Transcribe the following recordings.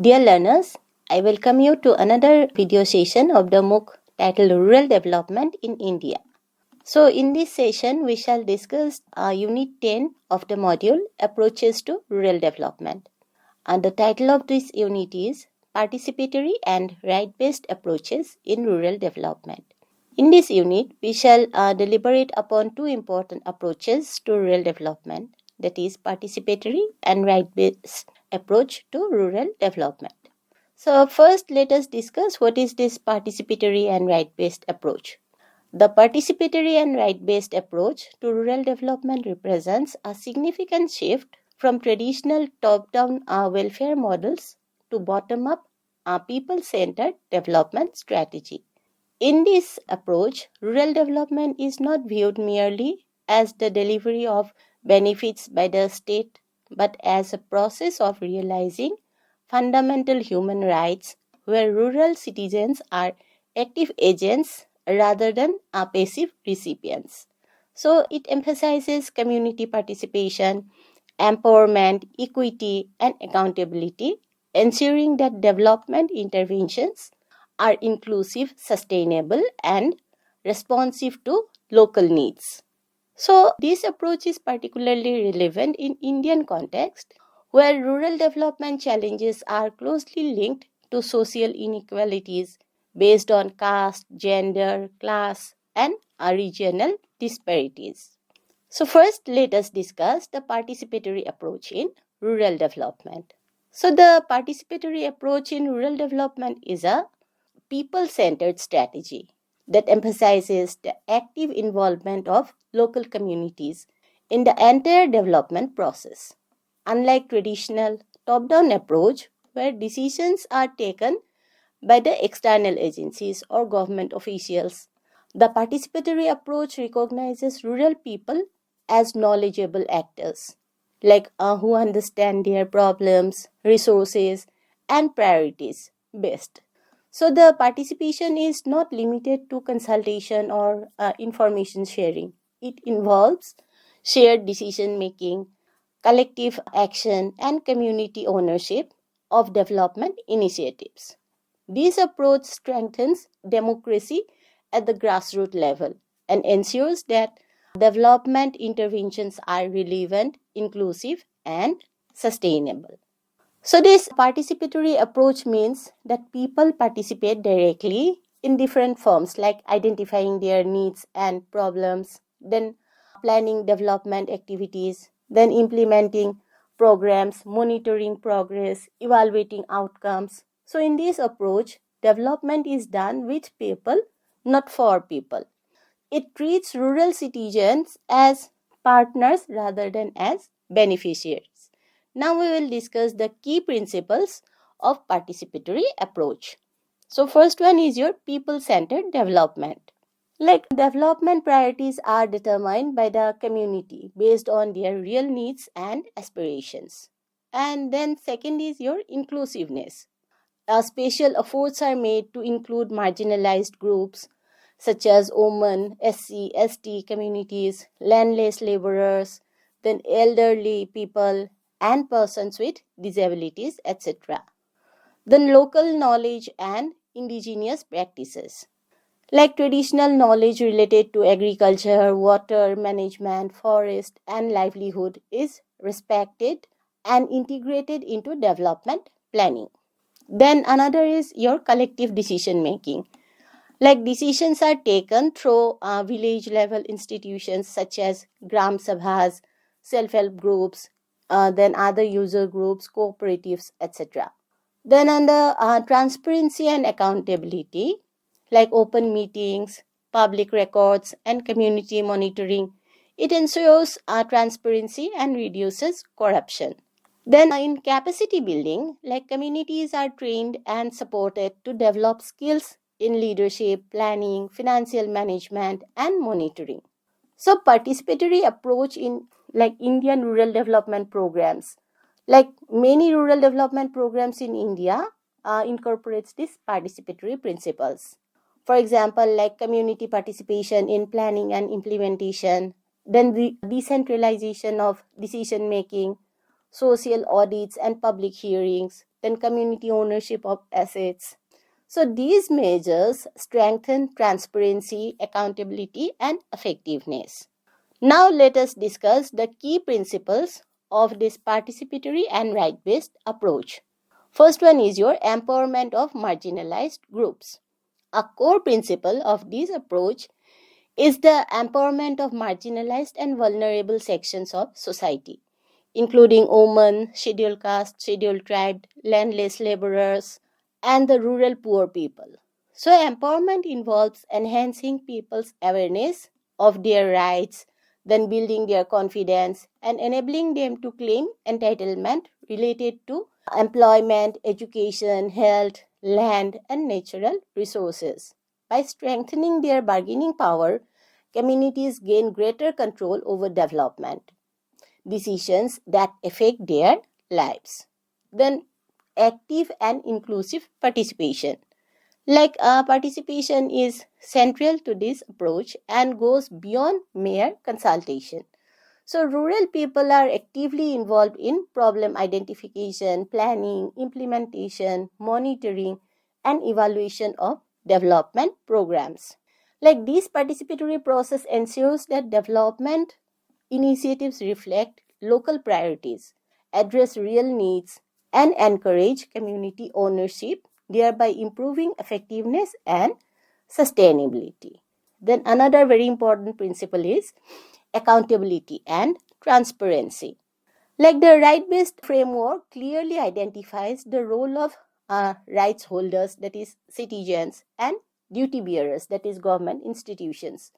Dear learners, I welcome you to another video session of the MOOC titled Rural Development in India. So in this session, we shall discuss Unit 10 of the module Approaches to Rural Development. And the title of this unit is Participatory and Right-Based Approaches in Rural Development. In this unit, we shall deliberate upon two important approaches to rural development, that is participatory and right-based approach to rural development. So first, let us discuss what is this participatory and right-based approach. The participatory and right-based approach to rural development represents a significant shift from traditional top-down welfare models to bottom-up people-centered development strategy. In this approach, rural development is not viewed merely as the delivery of benefits by the state, but as a process of realizing fundamental human rights where rural citizens are active agents rather than passive recipients. So it emphasizes community participation, empowerment, equity, and accountability, ensuring that development interventions are inclusive, sustainable, and responsive to local needs. So, this approach is particularly relevant in Indian context, where rural development challenges are closely linked to social inequalities based on caste, gender, class, and regional disparities. So, first, let us discuss the participatory approach in rural development. So, the participatory approach in rural development is a people-centered strategy that emphasizes the active involvement of local communities in the entire development process. Unlike traditional top-down approach where decisions are taken by the external agencies or government officials, the participatory approach recognizes rural people as knowledgeable actors, who understand their problems, resources, and priorities best. So the participation is not limited to consultation or information sharing. It involves shared decision making, collective action, and community ownership of development initiatives. This approach strengthens democracy at the grassroots level and ensures that development interventions are relevant, inclusive, and sustainable. So this participatory approach means that people participate directly in different forms like identifying their needs and problems, then planning development activities, then implementing programs, monitoring progress, evaluating outcomes. So in this approach, development is done with people, not for people. It treats rural citizens as partners rather than as beneficiaries. Now we will discuss the key principles of participatory approach. So first one is your people-centered development. Development priorities are determined by the community based on their real needs and aspirations. And then second is your inclusiveness. Special efforts are made to include marginalized groups such as women, SC, ST communities, landless laborers, then elderly people, and persons with disabilities, etc. Then local knowledge and indigenous practices. Like traditional knowledge related to agriculture, water management, forest, and livelihood is respected and integrated into development planning. Then another is your collective decision making. Decisions are taken through village level institutions such as Gram Sabhas, self-help groups, then other user groups, cooperatives, etc. Then under transparency and accountability, like open meetings, public records, and community monitoring, it ensures transparency and reduces corruption. Then in capacity building, communities are trained and supported to develop skills in leadership, planning, financial management, and monitoring. So participatory approach in Indian rural development programs. Many rural development programs in India incorporates these participatory principles. For example, community participation in planning and implementation, then the decentralization of decision making, social audits and public hearings, then community ownership of assets. So these measures strengthen transparency, accountability, and effectiveness. Now let us discuss the key principles of this participatory and right-based approach. First one is your empowerment of marginalized groups. A core principle of this approach is the empowerment of marginalized and vulnerable sections of society, including women, scheduled caste, scheduled tribe, landless laborers, and the rural poor people. So, empowerment involves enhancing people's awareness of their rights, then building their confidence, and enabling them to claim entitlement related to employment, education, health, land, and natural resources. By strengthening their bargaining power, communities gain greater control over development decisions that affect their lives. Then, active and inclusive participation. Participation is central to this approach and goes beyond mere consultation. So, rural people are actively involved in problem identification, planning, implementation, monitoring, and evaluation of development programs. This participatory process ensures that development initiatives reflect local priorities, address real needs, and encourage community ownership, thereby improving effectiveness and sustainability. Then, another very important principle is accountability and transparency. The right-based framework clearly identifies the role of rights holders, that is citizens, and duty bearers, that is government institutions.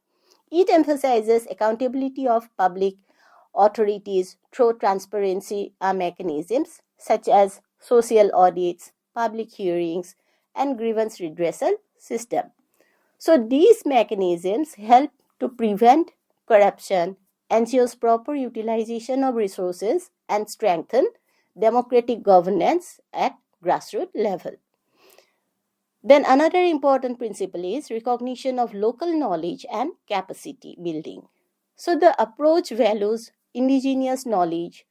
It emphasizes accountability of public authorities through transparency mechanisms such as social audits, public hearings, and grievance redressal system. So these mechanisms help to prevent corruption, ensures proper utilization of resources, and strengthen democratic governance at grassroots level. Then another important principle is recognition of local knowledge and capacity building. So the approach values indigenous knowledge,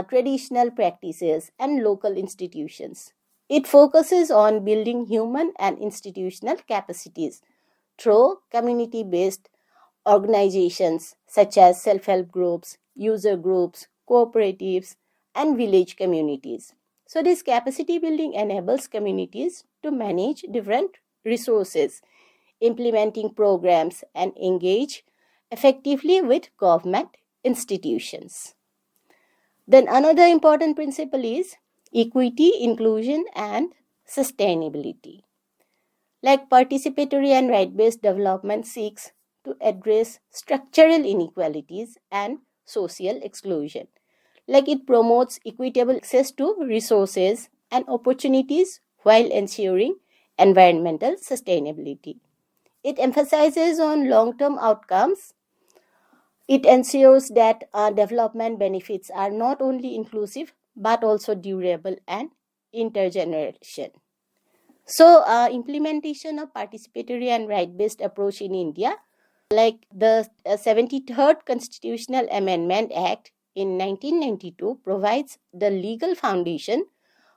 traditional practices, and local institutions. It focuses on building human and institutional capacities through community-based organizations such as self-help groups, user groups, cooperatives, and village communities. So this capacity building enables communities to manage different resources, implementing programs, and engage effectively with government institutions. Then another important principle is equity, inclusion, and sustainability. Participatory and right-based development seeks to address structural inequalities and social exclusion. It promotes equitable access to resources and opportunities while ensuring environmental sustainability. It emphasizes on long-term outcomes. It ensures that development benefits are not only inclusive but also durable and intergenerational. So, implementation of participatory and right-based approach in India, the 73rd Constitutional Amendment Act in 1992 provides the legal foundation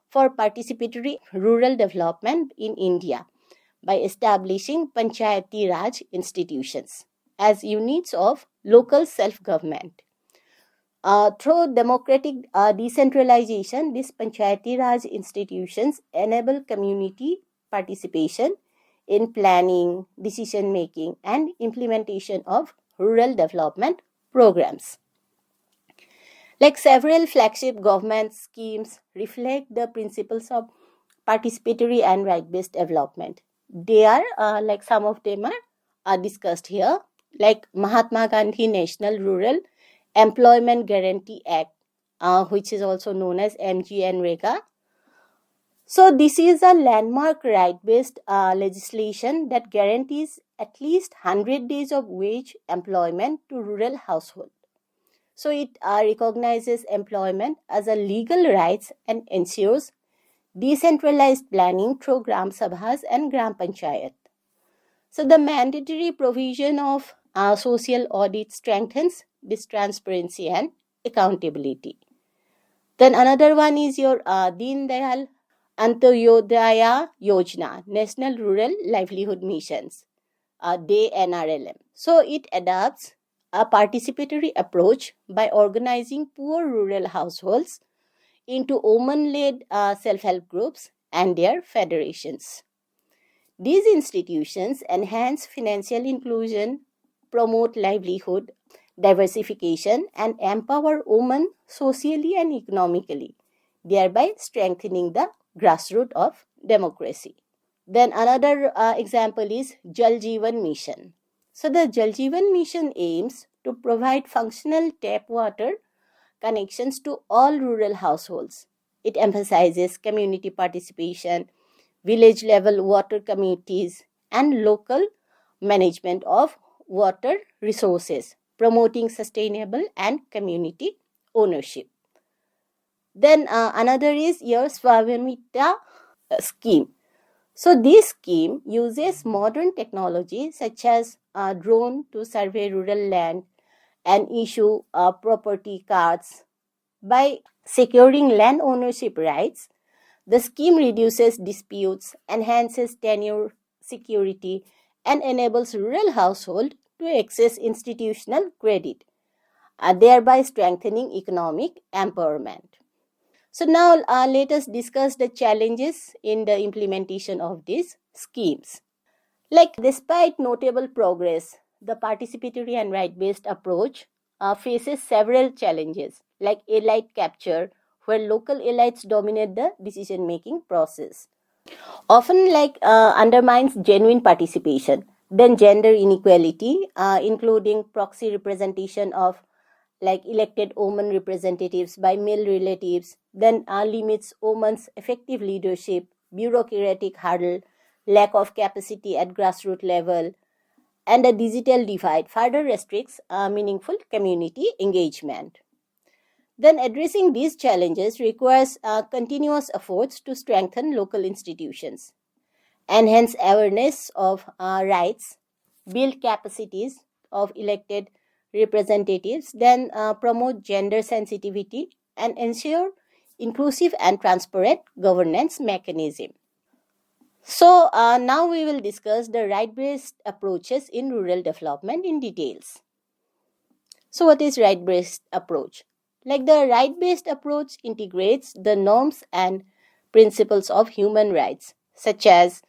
for participatory rural development in India by establishing Panchayati Raj institutions as units of local self-government. Through democratic decentralization, these Panchayati Raj institutions enable community participation in planning, decision-making, and implementation of rural development programs. Several flagship government schemes reflect the principles of participatory and right-based development. They are, some of them are discussed here, Mahatma Gandhi National Rural Employment Guarantee Act, which is also known as MGNREGA. So this is a landmark right-based legislation that guarantees at least 100 days of wage employment to rural households. So it recognizes employment as a legal right and ensures decentralized planning through Gram Sabhas and Gram Panchayat. So the mandatory provision of social audit strengthens this transparency and accountability. Then another one is your Deen Dayal Antyodaya Yojana, National Rural Livelihood Missions, DAY NRLM. So it adopts a participatory approach by organizing poor rural households into women-led self-help groups and their federations. These institutions enhance financial inclusion, promote livelihood diversification, and empower women socially and economically, thereby strengthening the grassroots of democracy. Then another example is Jal Jeevan Mission. So the Jal Jeevan Mission aims to provide functional tap water connections to all rural households. It emphasizes community participation, village level water committees, and local management of water resources, promoting sustainable and community ownership. Then another is your Swavamita scheme. So this scheme uses modern technology such as drone to survey rural land and issue property cards. By securing land ownership rights, the scheme reduces disputes, enhances tenure security, and enables rural households to access institutional credit, thereby strengthening economic empowerment. So now let us discuss the challenges in the implementation of these schemes. Like despite notable progress, the participatory and right-based approach faces several challenges like elite capture, where local elites dominate the decision-making process, often undermines genuine participation. Then gender inequality, including proxy representation of elected women representatives by male relatives, then limits women's effective leadership, bureaucratic hurdle, lack of capacity at grassroots level, and a digital divide further restricts meaningful community engagement. Then addressing these challenges requires continuous efforts to strengthen local institutions, enhance awareness of rights, build capacities of elected representatives, then promote gender sensitivity, and ensure inclusive and transparent governance mechanism. So now we will discuss the right-based approaches in rural development in details. So what is right-based approach? Like the right-based approach integrates the norms and principles of human rights such as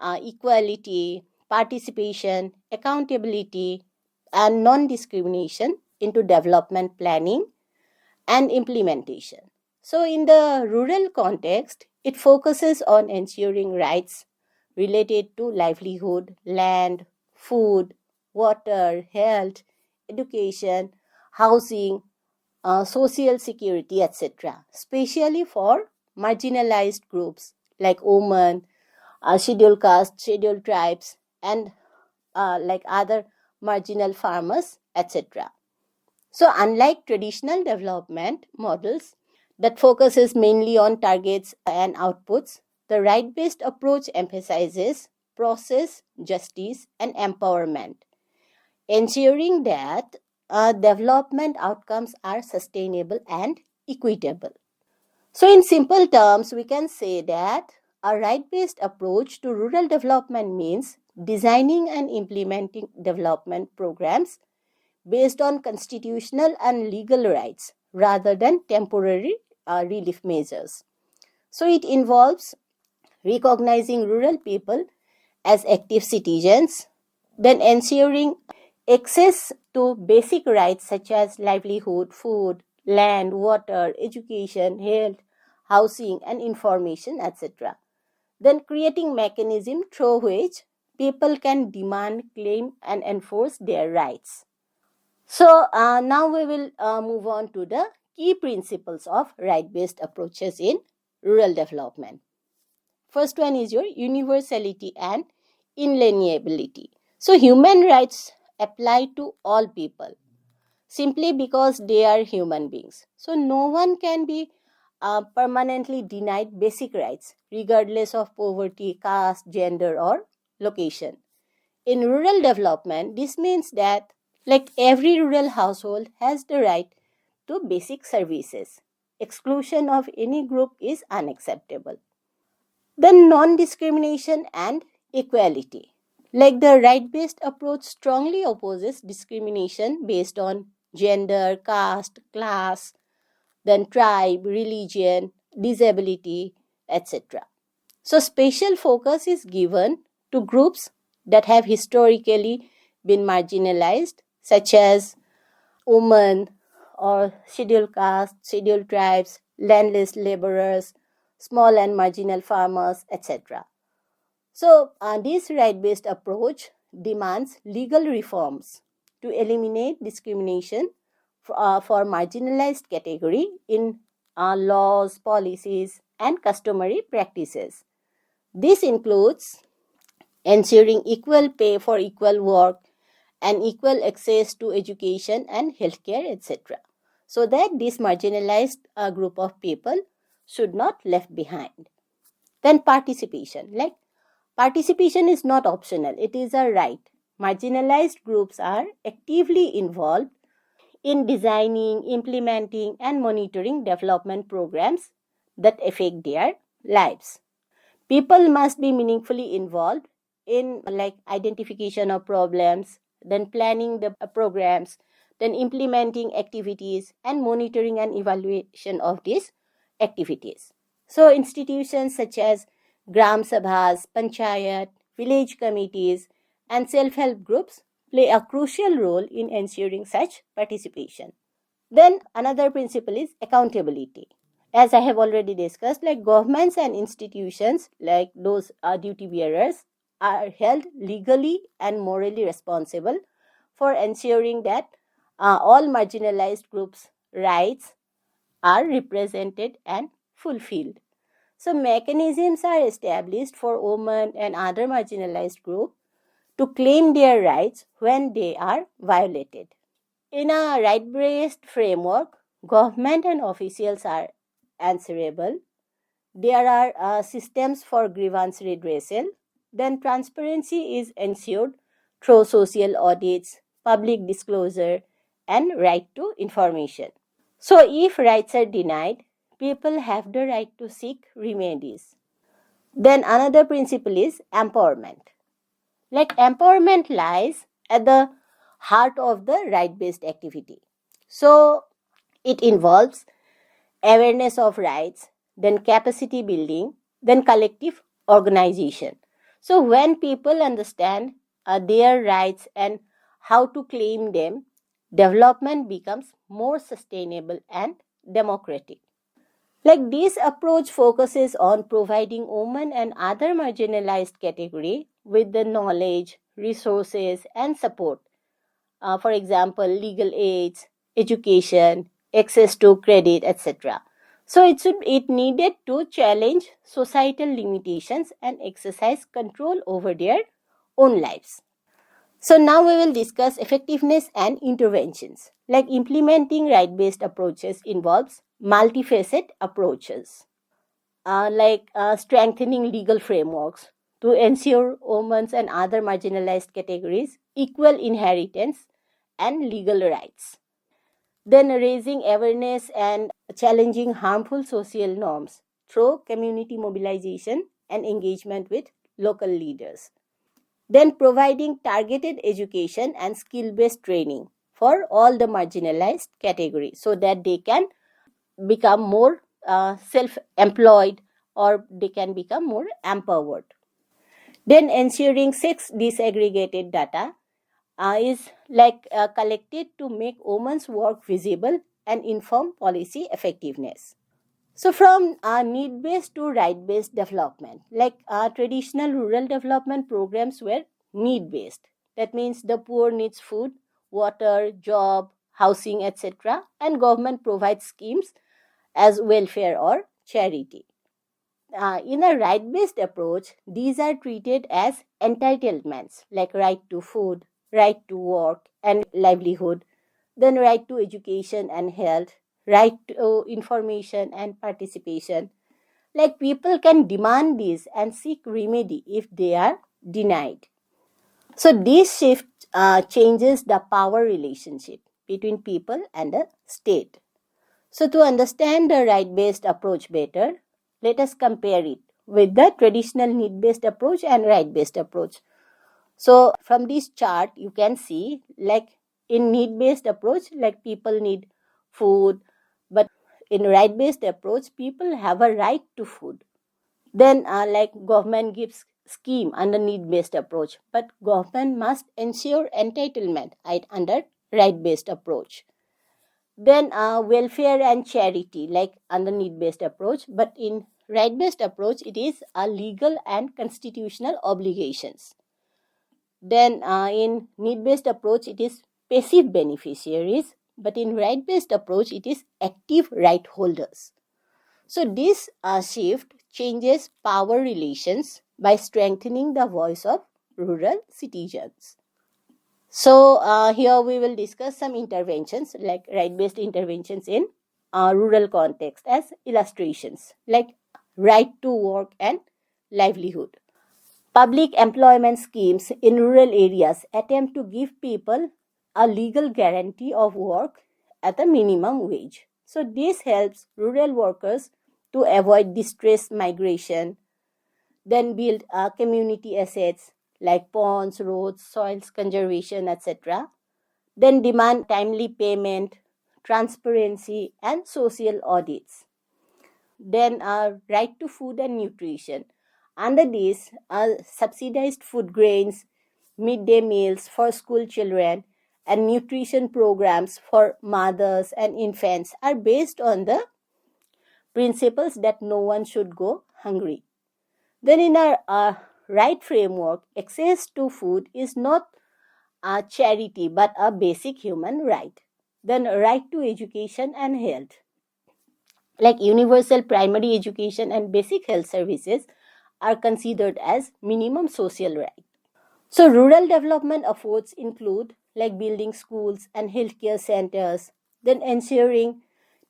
equality, participation, accountability, and non-discrimination into development planning and implementation. So in the rural context, it focuses on ensuring rights related to livelihood, land, food, water, health, education, housing, social security, etc., especially for marginalized groups like women, scheduled castes, scheduled tribes, and other marginal farmers, etc. So unlike traditional development models that focuses mainly on targets and outputs, the right-based approach emphasizes process, justice, and empowerment, ensuring that development outcomes are sustainable and equitable. So in simple terms, we can say that a right-based approach to rural development means designing and implementing development programs based on constitutional and legal rights rather than temporary relief measures. So it involves recognizing rural people as active citizens, then ensuring access to basic rights such as livelihood, food, land, water, education, health, housing, and information, etc. Then creating mechanism through which people can demand, claim, and enforce their rights. So now we will move on to the key principles of right-based approaches in rural development. First one is your universality and inalienability. So human rights apply to all people simply because they are human beings. So no one can be permanently denied basic rights regardless of poverty, caste, gender, or location. In rural development, this means that every rural household has the right to basic services, exclusion of any group is unacceptable. Then non-discrimination and equality. Like the right-based approach strongly opposes discrimination based on gender, caste, class, then tribe, religion, disability, etc. So special focus is given to groups that have historically been marginalized, such as women or scheduled castes, scheduled tribes, landless laborers, small and marginal farmers, etc. So, this right-based approach demands legal reforms to eliminate discrimination for marginalized category in laws, policies, and customary practices. This includes ensuring equal pay for equal work and equal access to education and healthcare, etc. So that this marginalized group of people should not left behind. Then participation. Like participation is not optional, it is a right. Marginalized groups are actively involved in designing, implementing, and monitoring development programs that affect their lives. People must be meaningfully involved in like identification of problems, then planning the programs, then implementing activities, and monitoring and evaluation of these activities. So institutions such as gram sabhas, panchayat, village committees, and self-help groups play a crucial role in ensuring such participation. Then another principle is accountability. As I have already discussed, like governments and institutions, like those duty bearers, are held legally and morally responsible for ensuring that all marginalized groups' rights are represented and fulfilled. So mechanisms are established for women and other marginalized groups to claim their rights when they are violated. In a right-based framework, government and officials are answerable. There are systems for grievance redressal. Then transparency is ensured through social audits, public disclosure, and right to information. So if rights are denied, people have the right to seek remedies. Then another principle is empowerment. Like empowerment lies at the heart of the right-based activity. So it involves awareness of rights, then capacity building, then collective organization. So when people understand their rights and how to claim them, development becomes more sustainable and democratic. Like this approach focuses on providing women and other marginalized category with the knowledge, resources, and support. For example, legal aids, education, access to credit, etc. So it needed to challenge societal limitations and exercise control over their own lives. So now we will discuss effectiveness and interventions. Like implementing right-based approaches involves multifaceted approaches, strengthening legal frameworks to ensure women's and other marginalized categories equal inheritance and legal rights. Then raising awareness and challenging harmful social norms through community mobilization and engagement with local leaders. Then providing targeted education and skill-based training for all the marginalized categories so that they can become more self-employed or they can become more empowered. Then ensuring sex disaggregated data is collected to make women's work visible and inform policy effectiveness. So from need-based to right-based development, traditional rural development programs were need-based. That means the poor needs food, water, job, housing, etc. And government provides schemes as welfare or charity. In a right-based approach, these are treated as entitlements like right to food, right to work and livelihood, then right to education and health, right to information and participation. Like people can demand this and seek remedy if they are denied. So this shift changes the power relationship between people and the state. So to understand the right-based approach better, let us compare it with the traditional need-based approach and right-based approach. So from this chart, you can see like in need-based approach, like people need food, but in right-based approach, people have a right to food. Then like government gives scheme under need-based approach, but government must ensure entitlement under right-based approach. Then welfare and charity like under need-based approach, but in right-based approach, it is a legal and constitutional obligations. Then in need-based approach, it is passive beneficiaries, but in right-based approach, it is active right holders. So this shift changes power relations by strengthening the voice of rural citizens. So here we will discuss some interventions like right-based interventions in rural context as illustrations like right to work and livelihood. Public employment schemes in rural areas attempt to give people a legal guarantee of work at a minimum wage. So this helps rural workers to avoid distress migration, then build community assets like ponds, roads, soils conservation, etc. Then demand timely payment, transparency, and social audits. Then right to food and nutrition. Under this, subsidized food grains, midday meals for school children, and nutrition programs for mothers and infants are based on the principles that no one should go hungry. Then in our right framework, access to food is not a charity but a basic human right. Then right to education and health. Like universal primary education and basic health services are considered as minimum social right. So rural development efforts include like building schools and healthcare centers, then ensuring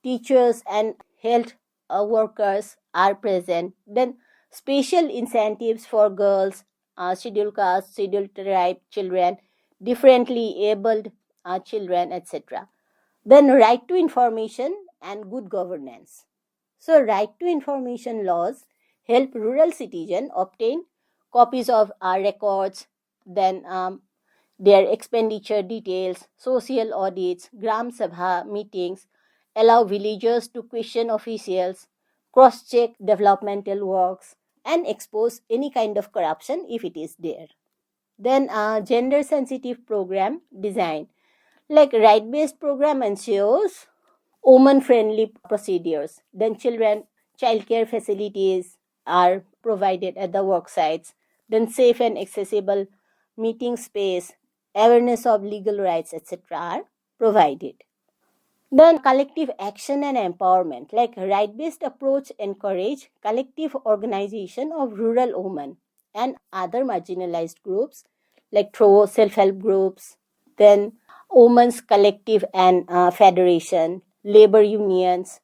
teachers and health workers are present, then special incentives for girls, scheduled caste, scheduled tribe children, differently abled children, etc. Then right to information and good governance. So right to information laws help rural citizens obtain copies of our records, then their expenditure details, social audits, Gram Sabha meetings, allow villagers to question officials, cross-check developmental works, and expose any kind of corruption if it is there. Then gender-sensitive program design. Like right-based program ensures woman-friendly procedures. Then childcare facilities are provided at the work sites. Then safe and accessible meeting space, awareness of legal rights, etc. are provided. Then collective action and empowerment, like right-based approach encourage collective organization of rural women and other marginalized groups, like through self-help groups, then women's collective and federation, labor unions,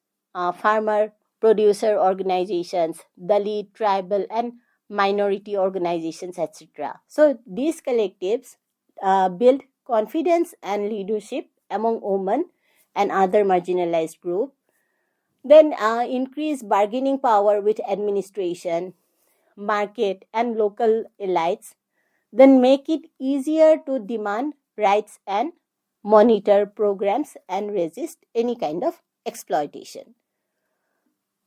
farmer producer organizations, Dalit, tribal and minority organizations, etc. So these collectives build confidence and leadership among women and other marginalized group. Then increase bargaining power with administration, market and local elites. Then make it easier to demand rights and monitor programs and resist any kind of exploitation.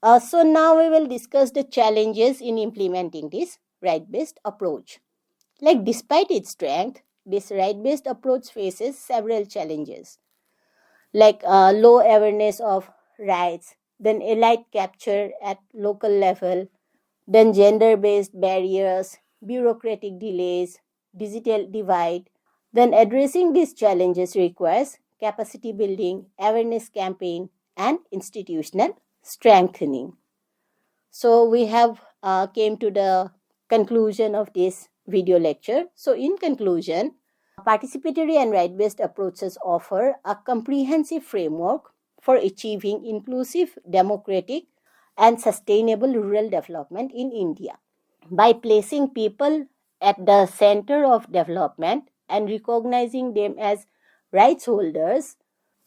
So now we will discuss the challenges in implementing this right-based approach. Like despite its strength, this right-based approach faces several challenges, like low awareness of rights, then elite capture at local level, then gender-based barriers, bureaucratic delays, digital divide. Then addressing these challenges requires capacity building, awareness campaign, and institutional strengthening. So we have came to the conclusion of this video lecture. So in conclusion, participatory and right-based approaches offer a comprehensive framework for achieving inclusive, democratic, and sustainable rural development in India. By placing people at the center of development and recognizing them as rights holders,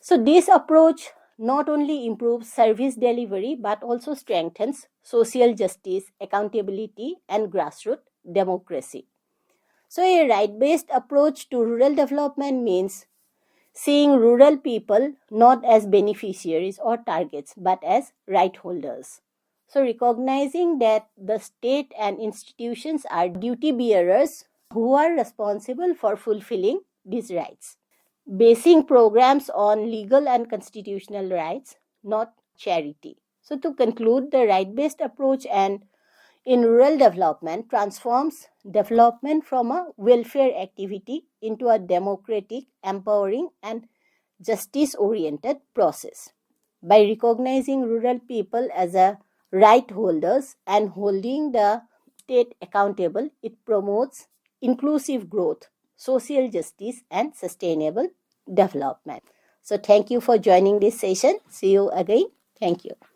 so this approach not only improves service delivery but also strengthens social justice, accountability, and grassroots democracy. So, a right based approach to rural development means seeing rural people not as beneficiaries or targets but as right holders. So, recognizing that the state and institutions are duty bearers who are responsible for fulfilling these rights. Basing programs on legal and constitutional rights, not charity. So, to conclude, the right based approach and in rural development transforms development from a welfare activity into a democratic, empowering, and justice oriented process. By recognizing rural people as a right holders and holding the state accountable, it promotes inclusive growth, social justice, and sustainable development. So, thank you for joining this session. See you again. Thank you.